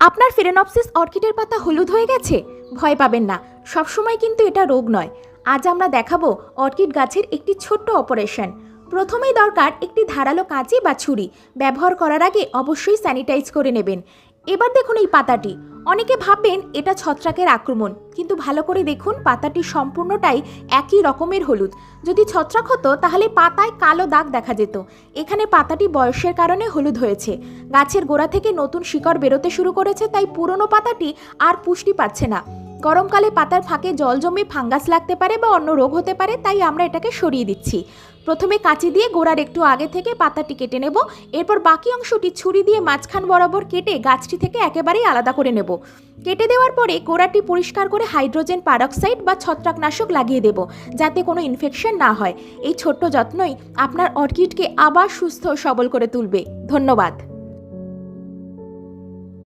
আপনার ফেরেনপসিস অর্কিডের পাতা হলুদ হয়ে গেছে? ভয় পাবেন না, সবসময় কিন্তু এটা রোগ নয়। আজ আমরা দেখাবো অর্কিড গাছের একটি ছোট্ট অপারেশন। প্রথমেই দরকার একটি ধারালো কাঁচি বা ছুরি। ব্যবহার করার আগে অবশ্যই স্যানিটাইজ করে নেবেন। এবার দেখুন এই পাতাটি। অনেকে ভাববেন এটা ছত্রাকের আক্রমণ, কিন্তু ভালো করে দেখুন পাতাটি সম্পূর্ণটাই একই রকমের হলুদ। যদি ছত্রাক হতো তাহলে পাতায় কালো দাগ দেখা যেত। এখানে পাতাটি বয়সের কারণে হলুদ হয়েছে। গাছের গোড়া থেকে নতুন শিকড় বেরোতে শুরু করেছে, তাই পুরনো পাতাটি আর পুষ্টি পাচ্ছে না। গরমকালে পাতার ফাঁকে জল জমে ফাঙ্গাস লাগতে পারে বা অন্য রোগ হতে পারে, তাই আমরা এটাকে সরিয়ে দিচ্ছি। প্রথমে কাঁচি দিয়ে গোড়ার একটু আগে থেকে পাতাটি কেটে নেব। এরপর বাকি অংশটি ছুরি দিয়ে মাঝখান বরাবর কেটে গাছটি থেকে একেবারেই আলাদা করে নেব। কেটে দেওয়ার পরে গোড়াটি পরিষ্কার করে হাইড্রোজেন পারক্সাইড বা ছত্রাকনাশক লাগিয়ে দেব, যাতে কোনো ইনফেকশন না হয়। এই ছোট্ট যত্নই আপনার অর্কিডকে আবার সুস্থ ও সবল করে তুলবে। ধন্যবাদ।